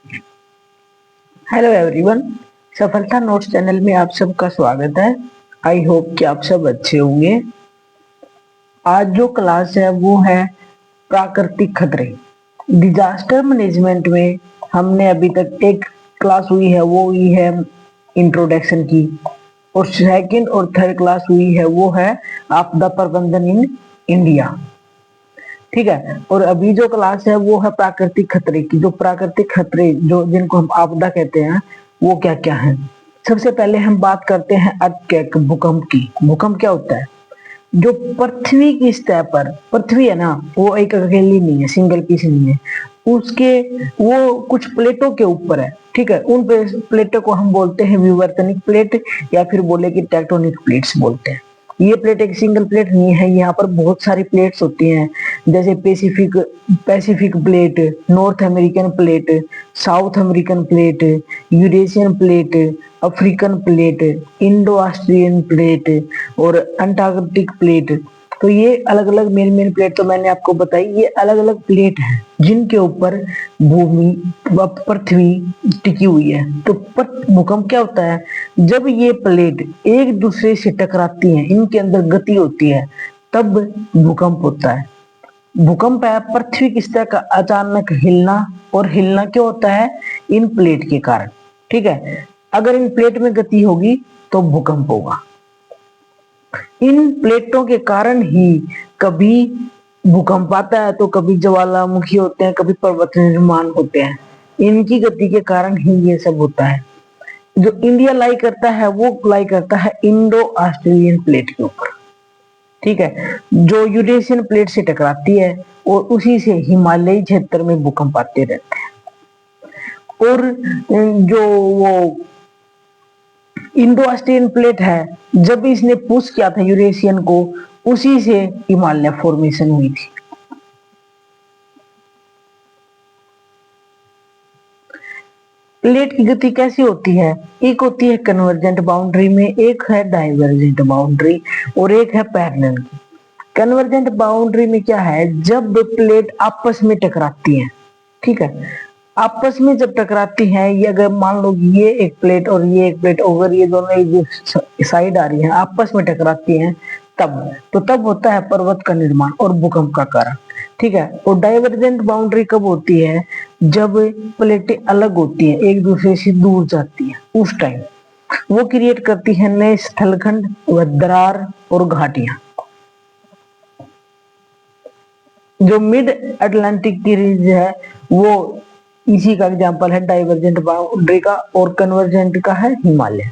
Hello everyone. सफलता notes channel में आप सबका स्वागत है। आई होप कि आप सब अच्छे होंगे। आज जो क्लास है वो है प्राकृतिक खतरे। डिजास्टर मैनेजमेंट में हमने अभी तक एक क्लास हुई है, वो हुई है इंट्रोडक्शन की, और सेकंड और थर्ड क्लास हुई है वो है आपदा प्रबंधन इन इंडिया। ठीक है, और अभी जो क्लास है वो है प्राकृतिक खतरे की। जो प्राकृतिक खतरे जो जिनको हम आपदा कहते हैं वो क्या क्या है। सबसे पहले हम बात करते हैं अर्थक्वेक, भूकंप की। भूकंप क्या होता है? जो पृथ्वी की सतह पर, पृथ्वी है ना, वो एक अकेली नहीं है, सिंगल पीस नहीं है, उसके वो कुछ प्लेटों के ऊपर है। ठीक है, उन प्लेटों को हम बोलते हैं विवर्तनिक प्लेट, या फिर बोले कि टेक्टोनिक प्लेट्स बोलते हैं। ये प्लेट एक सिंगल प्लेट नहीं है, यहाँ पर बहुत सारी प्लेट्स होती हैं, जैसे Pacific Pacific plate, north American plate, south American plate, Eurasian plate, African plate, Indo Austrian plate और अंटार्कटिक प्लेट। तो ये अलग अलग मेन मेन प्लेट तो मैंने आपको बताई। ये अलग अलग प्लेट हैं जिनके ऊपर भूमि व पृथ्वी टिकी हुई है। तो भूकंप क्या होता है? जब ये प्लेट एक दूसरे से टकराती हैं, इनके अंदर गति होती है, तब भूकंप होता है। भूकंप है पृथ्वी की सतह का अचानक हिलना, और हिलना क्यों होता है? इन प्लेट के कारण। ठीक है, अगर इन प्लेट में गति होगी तो भूकंप होगा। इन प्लेटों के कारण ही कभी भूकंप आता है, तो कभी ज्वालामुखी होते हैं, कभी पर्वत निर्माण होते हैं। इनकी गति के कारण ही ये सब होता है। जो इंडिया लाई करता है वो लाई करता है इंडो ऑस्ट्रेलियन प्लेट के ऊपर। ठीक है, जो यूरेशियन प्लेट से टकराती है और उसी से हिमालयी क्षेत्र में भूकंप आते रहते हैं। और जो वो इंडो ऑस्ट्रियन प्लेट है, जब इसने पुश किया था यूरेशियन को, उसी से हिमालय फॉर्मेशन हुई थी। प्लेट की गति कैसी होती है? एक होती है कन्वर्जेंट बाउंड्री में, एक है डाइवर्जेंट बाउंड्री, और एक है पैरेलल की। कन्वर्जेंट बाउंड्री में क्या है? जब प्लेट आपस में टकराती हैं, ठीक है, आपस में जब टकराती हैं, ये अगर मान लो ये एक प्लेट और ये एक प्लेट, अगर ये दोनों एक साइड आ रही हैं, आपस में टकराती हैं, तब होता है पर्वत का निर्माण और भूकंप का कारण। ठीक है, और डाइवर्जेंट बाउंड्री कब होती है? जब प्लेटें अलग होती हैं, एक दूसरे से दूर जाती हैं, उस टाइम वो क्रिएट करती है नए स्थलखंड व दरार और घाटियां। जो मिड अटलांटिक की रीज है वो इसी का एग्जांपल है डाइवर्जेंट बाउंड्री का, और कन्वर्जेंट का है हिमालय।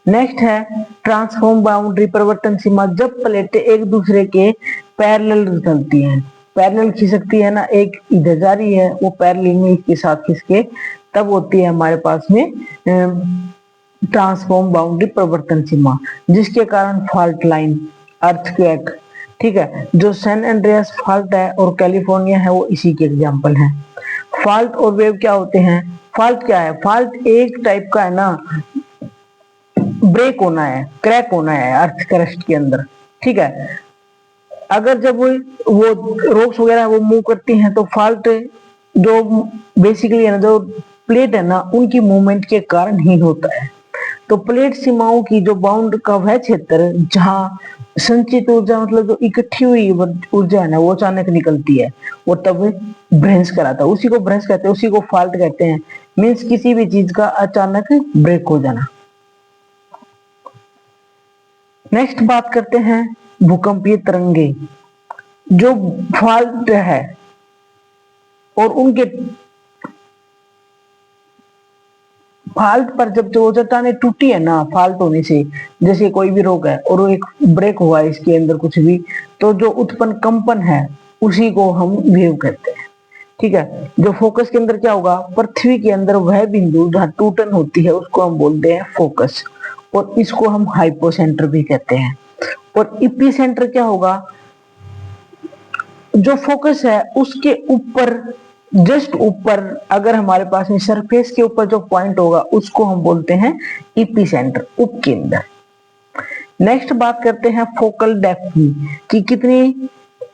नेक्स्ट है ट्रांसफॉर्म बाउंड्री, परिवर्तन सीमा। जब प्लेटें एक दूसरे के पैरेलल चलती हैं, पैरेलल खिसकती है ना, एक इधर जा रही है, वो पैरेलल में इसके साथ खिसके, तब होती है हमारे पास में ट्रांसफॉर्म बाउंड्री, परिवर्तन सीमा, जिसके कारण फॉल्ट लाइन, अर्थक्वेक। ठीक है, जो सैन एंड्रियास फॉल्ट है और कैलिफोर्निया है वो इसी के एग्जांपल है। फॉल्ट और वेव क्या होते हैं? फॉल्ट क्या है? फॉल्ट एक टाइप का है ना, ब्रेक होना है, क्रैक होना है अर्थ क्रस्ट के अंदर। ठीक है, अगर जब वो रॉक्स वगैरह वो मूव करती हैं, तो फॉल्ट जो बेसिकली है ना, जो प्लेट है ना, उनकी मूवमेंट के कारण ही होता है। तो प्लेट सीमाओं की जो बाउंड का वह क्षेत्र जहां संचित ऊर्जा, मतलब जो इकट्ठी हुई ऊर्जा है ना, वो अचानक निकलती है, वो तब भ्रंश कराता है। उसी को भ्रंश कहते हैं, उसी को फॉल्ट कहते हैं। मीन्स किसी भी चीज का अचानक ब्रेक हो जाना। नेक्स्ट बात करते हैं भूकंपीय तरंगे। जो फॉल्ट है और उनके फॉल्ट पर जब जो चट्टाने टूटी है ना, फॉल्ट होने से, जैसे कोई भी रॉक है और वो एक ब्रेक हुआ है इसके अंदर कुछ भी, तो जो उत्पन्न कंपन है उसी को हम वेव कहते हैं। ठीक है, जो फोकस के अंदर क्या होगा? पृथ्वी के अंदर वह बिंदु जहां टूटन होती है उसको हम बोलते हैं फोकस, और इसको हम हाइपोसेंटर भी कहते हैं। और इपीसेंटर क्या होगा? जो फोकस है उसके ऊपर, जस्ट ऊपर, अगर हमारे पास में सरफेस के ऊपर जो पॉइंट होगा उसको हम बोलते हैं इपीसेंटर, उपकेंद्र। नेक्स्ट बात करते हैं फोकल डेप्थ की, कि कितनी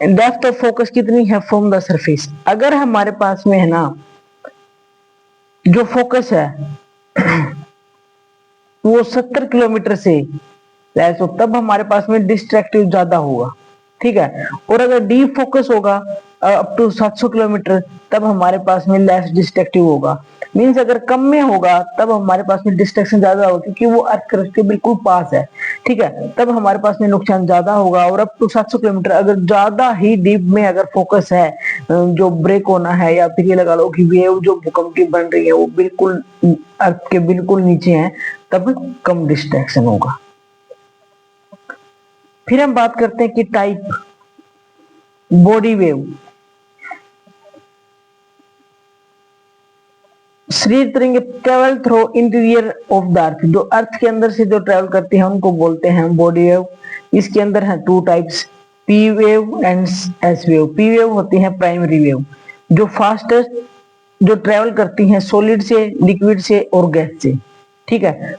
डेप्थ ऑफ फोकस कितनी है फ्रॉम द सरफेस। अगर हमारे पास में है ना जो फोकस है वो 70 किलोमीटर से लेस हो तब हमारे पास में डिस्ट्रैक्टिव ज्यादा होगा, ठीक है। और अगर डीप फोकस होगा अप टू 700 किलोमीटर तब हमारे पास में लेस डिस्ट्रैक्टिव होगा। मीन्स अगर कम में होगा तब हमारे पास में डिस्ट्रैक्शन ज्यादा होगा क्योंकि वो अर्थ क्रस्ट के बिल्कुल पास है, ठीक है, तब हमारे पास में नुकसान ज्यादा होगा। और अप टू 700 किलोमीटर अगर ज्यादा ही डीप में अगर फोकस है जो ब्रेक होना है, या फिर ये लगा लो कि वेव जो भूकंप की बन रही है वो बिल्कुल अर्थ के बिल्कुल नीचे है, तब कम डिस्ट्रैक्शन होगा। फिर हम बात करते हैं कि टाइप बॉडी वेव। शरीर तरंगे travel through interior of the earth, जो अर्थ के अंदर से जो ट्रेवल करती है उनको बोलते हैं बॉडी वेव। इसके अंदर है two types, P wave and S wave. P wave होती है प्राइमरी वेव, जो फास्टेस्ट जो ट्रेवल करती हैं सॉलिड से, लिक्विड से और गैस से, ठीक है।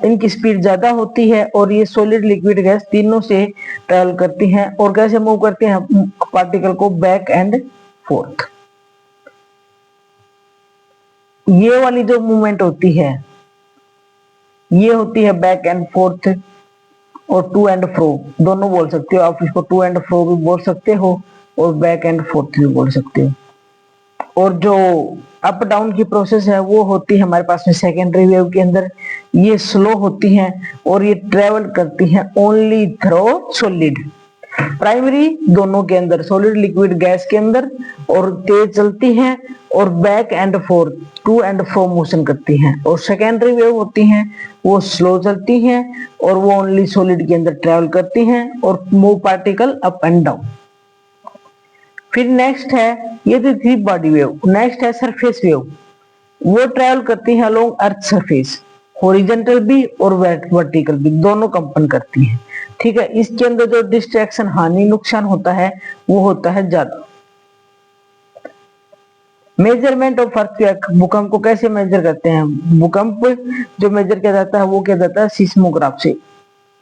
इनकी स्पीड ज्यादा होती है और ये सॉलिड, लिक्विड, गैस तीनों से ट्रेवल करती हैं और कैसे मूव करती हैं पार्टिकल को बैक एंड फोर्थ। ये वाली जो मूवमेंट होती है ये होती है बैक एंड फोर्थ और टू एंड फ्रो दोनों बोल सकते हो आप। इसको टू एंड फ्रो भी बोल सकते हो और बैक एंड फोर्थ भी बोल सकते हो। और जो अप डाउन की प्रोसेस है वो होती है हमारे पास में सेकेंडरी वेव के अंदर। ये स्लो होती हैं और ये ट्रेवल करती हैं ओनली थ्रू सॉलिड। प्राइमरी दोनों के अंदर, सॉलिड, लिक्विड, गैस के अंदर, और तेज चलती हैं और back and forth to and fro motion करती हैं। और सेकेंडरी वेव होती हैं वो स्लो चलती हैं और वो ओनली सॉलिड के अंदर ट्रेवल करती हैं और move particle up and down. फिर नेक्स्ट है, ये तो थी बॉडी वेव। नेक्स्ट है सरफेस वेव। वो ट्रेवल करती है अलोंग अर्थ सरफेस, हॉरिजॉन्टल भी और वर्टिकल भी दोनों कंपन करती है, ठीक है। इसके अंदर जो डिस्ट्रैक्शन, हानि, नुकसान होता है वो होता है ज्यादा। मेजरमेंट ऑफ अर्थक्वेक, भूकंप को कैसे मेजर करते हैं? भूकंप जो मेजर किया जाता है वो किया जाता है सिस्मोग्राफ से।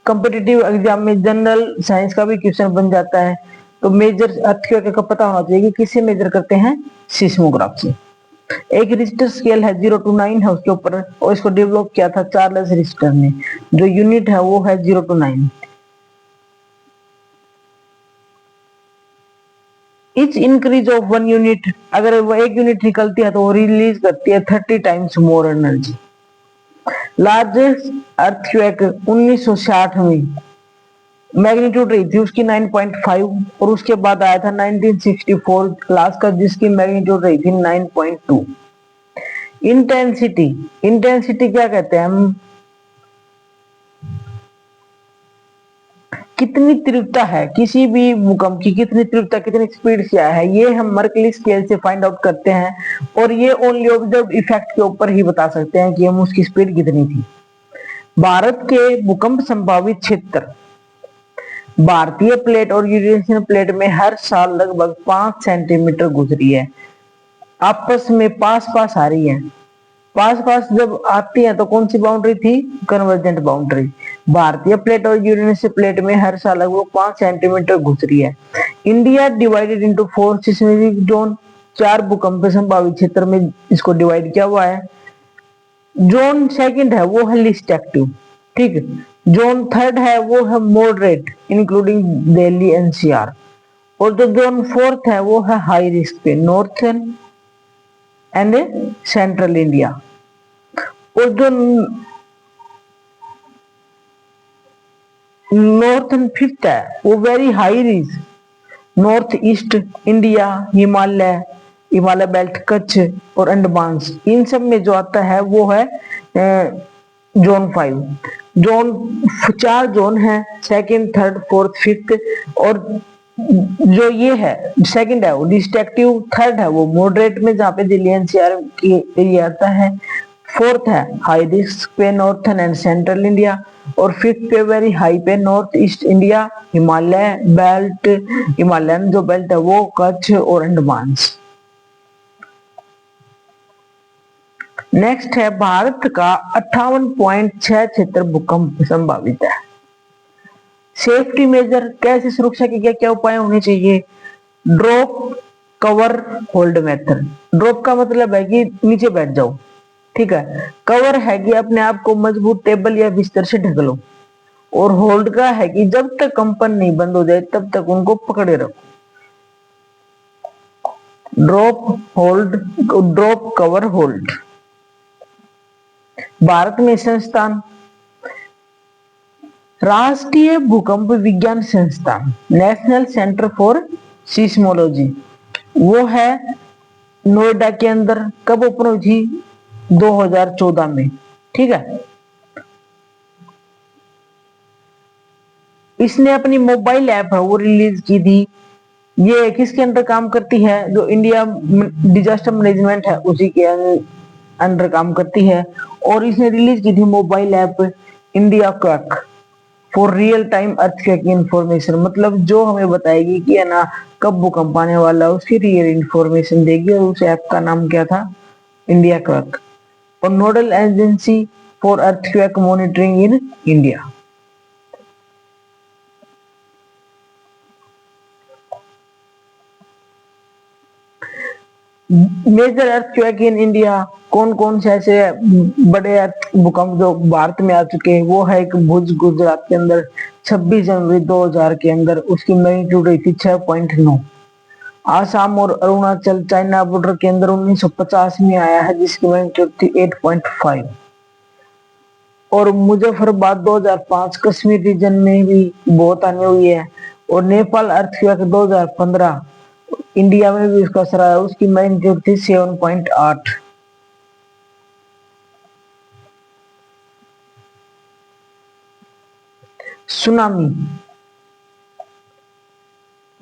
कॉम्पिटिटिव एग्जाम में जनरल साइंस का भी क्वेश्चन बन जाता है, तो मेजर अर्थक्वेक का पता होना चाहिए कि किससे मेजर करते हैं, सिस्मोग्राफ से। एक रिश्टर स्केल है 0 to 9 है उसके ऊपर, और इसको डेवलप किया था चार्ल्स रिश्टर ने। जो यूनिट है वो है 0 to 9। Etch increase of 1 unit, अगर वो 1 यूनिट निकलती है तो वो रिलीज करती है 30 times more energy. Largest earthquake 1960 में मैग्नीट्यूड रही थी उसकी 9.5, और उसके बाद आया था 1964 लास्ट का जिसकी मैग्नीट्यूड रही थी 9.2। इंटेंसिटी, इंटेंसिटी क्या कहते हैं हम, कितनी तीव्रता है किसी भी भूकंप की, कितनी तीव्रता, कितनी स्पीड से आया है, ये हम मर्कली स्केल से फाइंड आउट करते हैं। और ये ओनली ऑब्जर्व इफेक्ट के ऊपर ही बता सकते हैं कि हम उसकी स्पीड कितनी थी। भारत के भूकंप संभावित क्षेत्र, भारतीय प्लेट और यूरेशियन प्लेट में हर साल लगभग 5 सेंटीमीटर गुजरी है, आपस में पास पास आ रही है। पास पास जब आती है तो कौन सी बाउंड्री थी, कन्वर्जेंट बाउंड्री। भारतीय प्लेट और यूरेशियन प्लेट में हर साल लगभग 5 सेंटीमीटर गुजरी है। India divided into 4 seismic zone, 4 भूकंप संभावित क्षेत्र में इसको डिवाइड किया हुआ है। जोन सेकंड है वो है लीस्ट एक्टिव, ठीक। जोन थर्ड है वो है मॉडरेट इंक्लूडिंग दिल्ली एनसीआर, और जो जोन फोर्थ है वो है हाई रिस्क पे, नॉर्थन एंड सेंट्रल इंडिया। और जो नॉर्थन फिफ्थ है वो very high risk, north east India, Himalaya, Himalaya belt, Kutch और अंडमान, इन सब में जो आता है वो है जोन 5। जोन 4 जोन है, सेकंड, थर्ड, फोर्थ, फिफ्थ। और जो ये है सेकंड है वो डिस्ट्रक्टिव, थर्ड है वो मॉडरेट में जहाँ पे दिल्ली एनसीआर की एरिया आता है, फोर्थ है हाई रिस्क पे नॉर्थन एंड सेंट्रल इंडिया, और फिफ्थ पे वेरी हाई पे north east India, Himalaya belt, Himalayan जो बेल्ट है वो कच्छ और अंडमान। नेक्स्ट है भारत का 58.6 क्षेत्र भूकंप संभावित है। सेफ्टी मेजर, कैसे सुरक्षा के क्या क्या उपाय होने चाहिए? Drop, cover, hold method. Drop का मतलब है कि नीचे बैठ जाओ, ठीक है। कवर है कि अपने आप को मजबूत टेबल या बिस्तर से ढक लो। और होल्ड का है कि जब तक कंपन नहीं बंद हो जाए तब तक उनको पकड़े रखो। Drop hold, drop cover hold. Bharat में संस्थान राष्ट्रीय भूकंप विज्ञान संस्थान, नेशनल सेंटर फॉर सीस्मोलॉजी, वो है नोएडा के अंदर। कब ओपन हुई थी? 2014 में। ठीक है। इसने अपनी मोबाइल ऐप है वो रिलीज की थी। ये किसके अंदर काम करती है? जो इंडिया डिजास्टर मैनेजमेंट है उसी के अंडर काम करती है। और इसने रिलीज की थी mobile app India quake for real time earthquake information, मतलब जो हमें बताएगी कि है ना कब भूकंप आने वाला है उसकी रियल इंफॉर्मेशन देगी। और उस ऐप का नाम क्या था? India Quake. और nodal agency for earthquake monitoring in India. Major earthquake in India, कौन कौन से ऐसे बड़े भूकंप जो भारत में आ चुके हैं? वो है एक भुज गुजरात के अंदर 26 जनवरी 2000 के अंदर, उसकी मैग्नीट्यूड रही थी 6.9। आसाम और अरुणाचल चाइना बॉर्डर के अंदर 1950 में आया है जिसकी मैग्नीट्यूड थी 8.5। और मुजफ्फराबाद 2005 कश्मीर रीजन में भी बहुत आने हुई है। और नेपाल अर्थक्वेक 2015 इंडिया में भी उसका असर आया, उसकी मैग्नीट्यूड थी 7.8। सुनामी,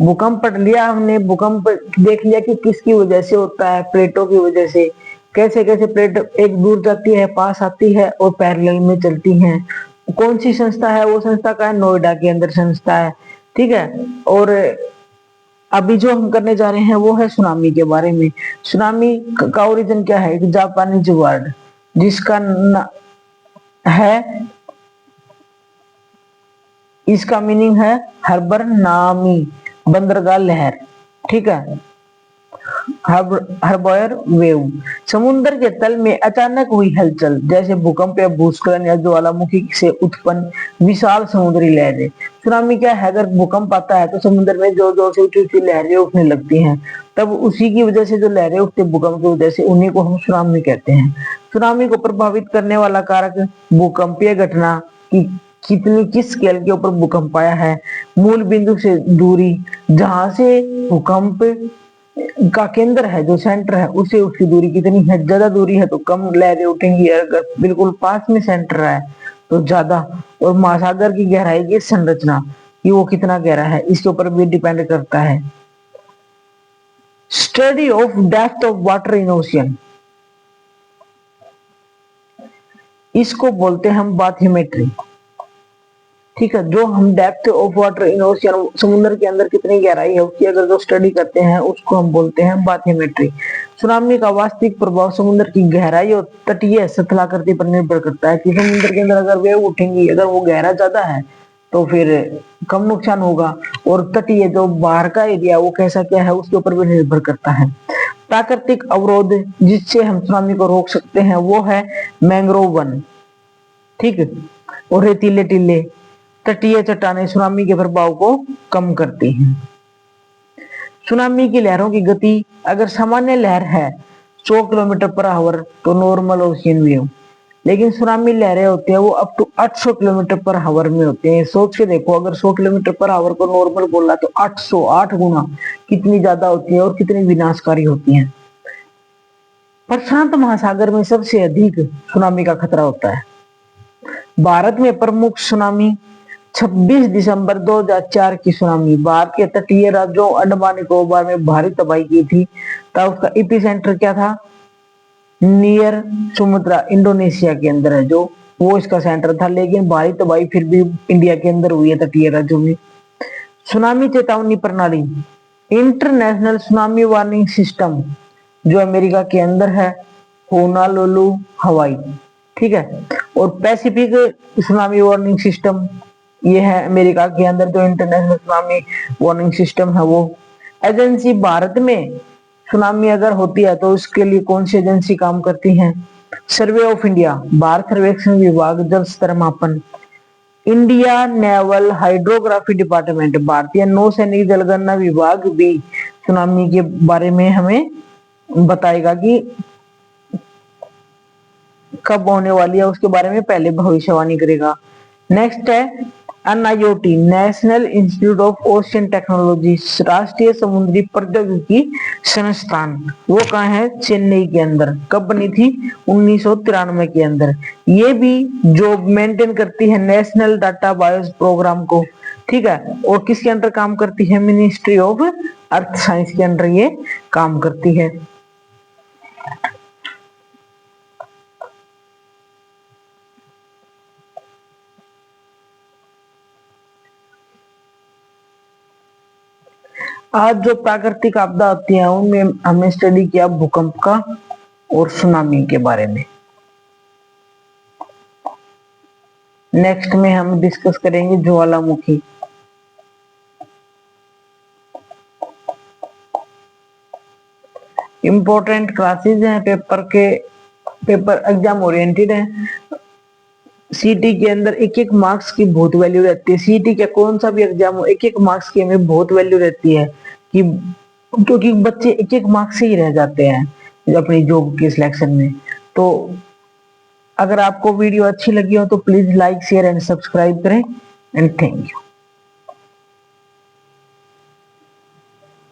भूकंप पढ़ लिया हमने, भूकंप देख लिया कि किसकी वजह से होता है, प्लेटों की वजह से। कैसे कैसे प्लेट एक दूर जाती है, पास आती है और पैरेलल में चलती हैं। कौन सी संस्था है? वो संस्था का है नोएडा के अंदर संस्था है। ठीक है। और अभी जो हम करने जा रहे हैं वो है सुनामी के बारे में। सुनामी का ओरिजिन क्या है? एक जापानीज वर्ड जिसका है, इसका मीनिंग है हर्बर नामी, बंदरगाह लहर। ठीक है। हर्बर वेव, समुद्र के तल में अचानक हुई हलचल जैसे भूकंप या भूस्खलन या ज्वालामुखी से उत्पन्न विशाल समुद्री लहरें। सुनामी क्या है? अगर भूकंप आता है तो समुद्र में जोर जोर से ऊंची ऊंची लहरें उठने लगती हैं। तब उसी की वजह से जो लहरें उठती भूकंप की वजह से, उन्हीं को हम सुनामी कहते हैं। सुनामी को प्रभावित करने वाला कारक भूकंपीय घटना की कितनी किस स्केल के ऊपर भूकंप आया है, मूल बिंदु से दूरी, जहां से भूकंप का केंद्र है जो सेंटर है उसे उसकी दूरी कितनी है। ज्यादा दूरी है तो कम लहरें उठेंगी, अगर बिल्कुल पास में सेंटर है तो ज्यादा। और महासागर की गहराई की संरचना कि वो कितना गहरा है इसके ऊपर भी डिपेंड करता है। Study of depth of water in ocean, इसको बोलते हैं हम बाथियोमेट्री। ठीक है। जो हम depth of water in ocean, समुद्र के अंदर कितनी गहराई है उसकी अगर जो स्टडी करते हैं उसको हम बोलते हैं बाथियोमेट्री। सुनामी का वास्तविक प्रभाव समुद्र की गहराई और तटीय सतलाकृति पर निर्भर करता है कि समुद्र के अंदर अगर वेव उठेंगी, अगर वो गहरा ज्यादा है तो फिर कम नुकसान होगा। और तटीय जो बाहर का एरिया वो कैसा क्या है उसके ऊपर भी निर्भर करता है। प्राकृतिक अवरोध जिससे हम सुनामी को रोक सकते हैं वो है मैंग्रोव वन। ठीक है। और रेतीले टीले तटीय चट्टानें सुनामी के प्रभाव को कम करती हैं। सुनामी की लहरों की गति, अगर सामान्य लहर है 100 किलोमीटर पर आवर तो नॉर्मल ओशियन वेव, लेकिन सुनामी लहरें होती है वो up to 800 kilometre per hour में होते हैं। सोच के देखो, अगर 100 किलोमीटर पर आवर को नॉर्मल बोला तो 8 गुना कितनी ज्यादा होती है और कितनी विनाशकारी होती है। प्रशांत महासागर में सबसे अधिक सुनामी का खतरा होता है। भारत में प्रमुख सुनामी 26 दिसंबर 2004 की सुनामी भारत के तटीय राज्यों अंडमान निकोबार में भारी तबाही की थी। तब उसका एपिसेंटर क्या था? नियर सुमात्रा इंडोनेशिया के अंदर है जो वो इसका सेंटर था, लेकिन भारी तबाही फिर भी इंडिया के अंदर हुई है तटीय राज्यों में। सुनामी चेतावनी प्रणाली, इंटरनेशनल सुनामी वार्निंग सिस्टम जो अमेरिका के अंदर है, होनालुलु हवाई। ठीक है। और पैसिफिक सुनामी वार्निंग सिस्टम ये है अमेरिका के अंदर जो इंटरनेशनल सुनामी वार्निंग सिस्टम है वो। एजेंसी, भारत में सुनामी अगर होती है तो उसके लिए कौन सी एजेंसी काम करती है? सर्वे ऑफ इंडिया, भारत सर्वेक्षण विभाग, जल स्तर मापन। इंडिया नेवल हाइड्रोग्राफी डिपार्टमेंट, भारतीय नौसैनिक जलगणना विभाग भी सुनामी के बारे में हमें बताएगा कि कब होने वाली है, उसके बारे में पहले भविष्यवाणी करेगा। नेक्स्ट है NIOT, national institute of ocean technology, राष्ट्रीय समुद्री प्रौद्योगिकी संस्थान, वो कहाँ है? चेन्नई के अंदर। कब बनी थी? 1993 के अंदर। ये भी जॉब मेंटेन करती है नेशनल डाटा बायोस प्रोग्राम को, ठीक है। और किसके अंदर काम करती है? मिनिस्ट्री ऑफ अर्थ साइंस के अंदर ये काम करती है। आज जो प्राकृतिक आपदा होती है उनमें हमने स्टडी किया भूकंप का और सुनामी के बारे में। नेक्स्ट में हम डिस्कस करेंगे ज्वालामुखी। इंपॉर्टेंट क्लासेस हैं, पेपर एग्जाम ओरिएंटेड है। सीटी के अंदर एक एक मार्क्स की बहुत वैल्यू रहती है। सीटी का कौन सा भी एग्जाम हो, एक एक मार्क्स की हमें बहुत वैल्यू रहती है कि क्योंकि बच्चे एक एक मार्क्स से ही रह जाते हैं अपनी जॉब के सिलेक्शन में। तो अगर आपको वीडियो अच्छी लगी हो तो please like share and subscribe करें एंड थैंक यू।